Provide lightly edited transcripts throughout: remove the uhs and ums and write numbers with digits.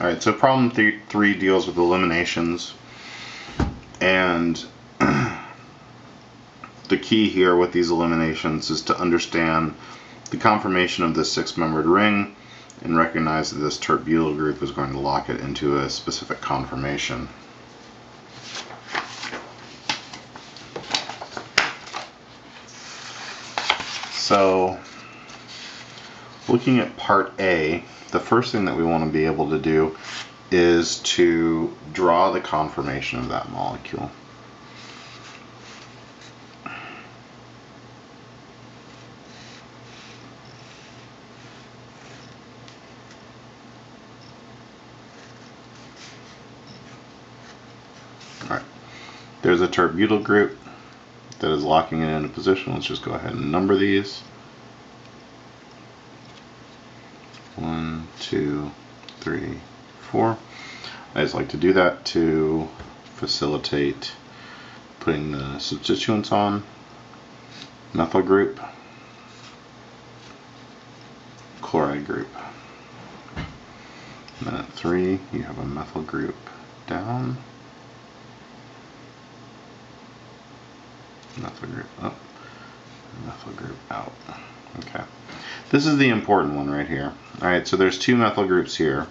Alright, so problem 3 deals with eliminations, and the key here with these eliminations is to understand the conformation of this 6-membered ring and recognize that this tert-butyl group is going to lock it into a specific conformation. So, looking at part A, the first thing that we want to be able to do is to draw the conformation of that molecule. Alright, there's a tert-butyl group that is locking it into position. Let's just go ahead and number these. 1, 2, 3, 4. I just like to do that to facilitate putting the substituents on. Methyl group, chloride group. And then at 3, you have a methyl group down, methyl group up, methyl group out. Okay. This is the important one right here. Alright, so there's 2 methyl groups here.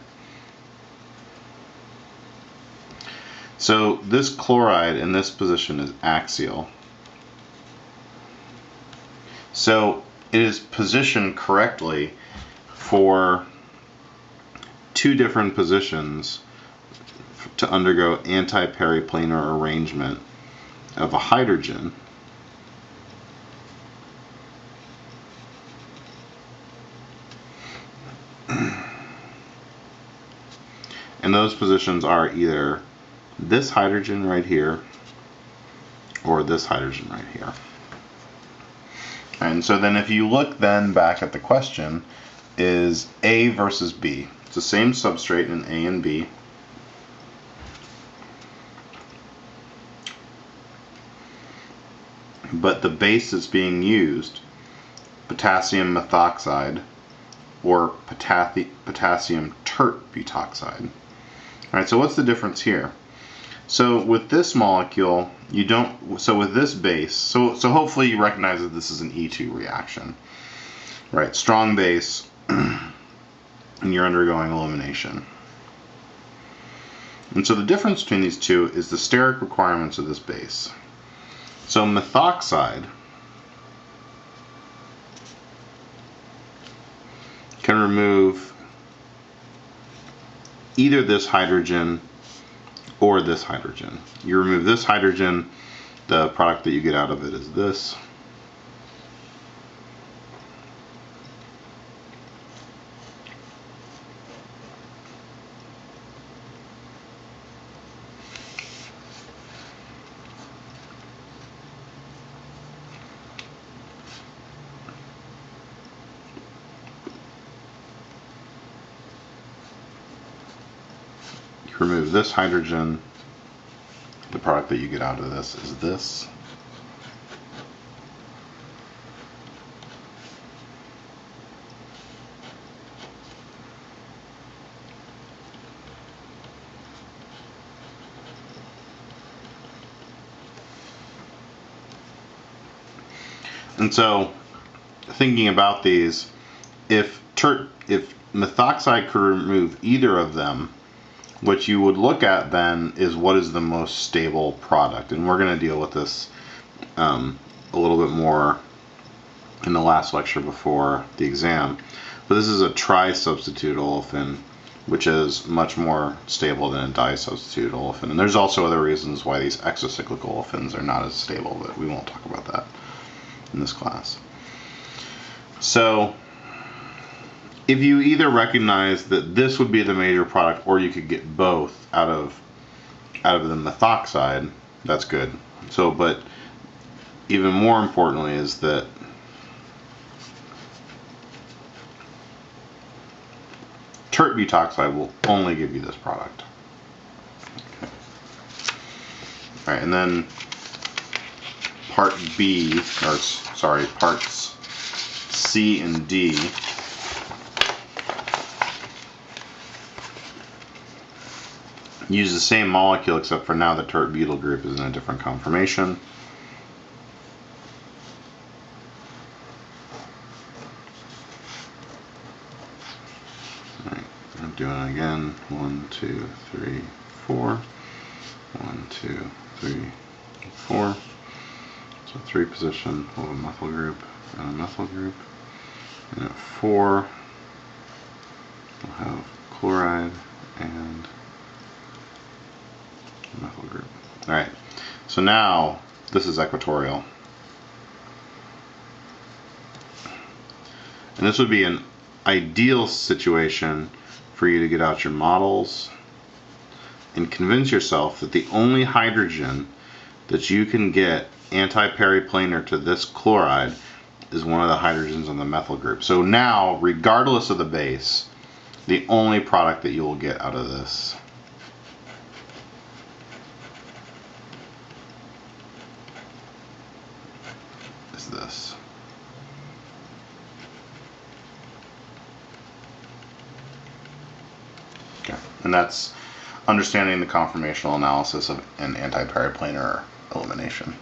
So this chloride in this position is axial. So it is positioned correctly for 2 different positions to undergo anti-periplanar arrangement of a hydrogen. And those positions are either this hydrogen right here or this hydrogen right here. And so then if you look then back at the question, is A versus B. It's the same substrate in A and B. But the base that's being used, potassium methoxide or potassium tert butoxide. Alright, so what's the difference here? So with this molecule, you don't, so with this base, so hopefully you recognize that this is an E2 reaction. Right, strong base, and you're undergoing elimination. And so the difference between these two is the steric requirements of this base. So methoxide can remove either this hydrogen or this hydrogen. You remove this hydrogen, the product that you get out of it is this. Remove this hydrogen, the product that you get out of this is this. And so, thinking about these, if methoxide could remove either of them, what you would look at then is what is the most stable product. And we're going to deal with this a little bit more in the last lecture before the exam. But this is a tri-substitute olefin, which is much more stable than a di-substitute olefin. And there's also other reasons why these exocyclic olefins are not as stable, but we won't talk about that in this class. So if you either recognize that this would be the major product, or you could get both out of the methoxide, that's good. So, but even more importantly is that tert butoxide will only give you this product. Okay. All right, and then part B, or sorry, parts C and D. use the same molecule, except for now the tert-butyl group is in a different conformation. Alright, I'm doing it again. 1, 2, 3, 4. 1, 2, 3, 4. So 3 position, we'll have a methyl group and a methyl group. And at 4, we'll have chloride and a methyl group. Alright, so now this is equatorial. And this would be an ideal situation for you to get out your models and convince yourself that the only hydrogen that you can get anti-periplanar to this chloride is one of the hydrogens on the methyl group. So now, regardless of the base, the only product that you will get out of this is this. Okay, and that's understanding the conformational analysis of an anti-periplanar elimination.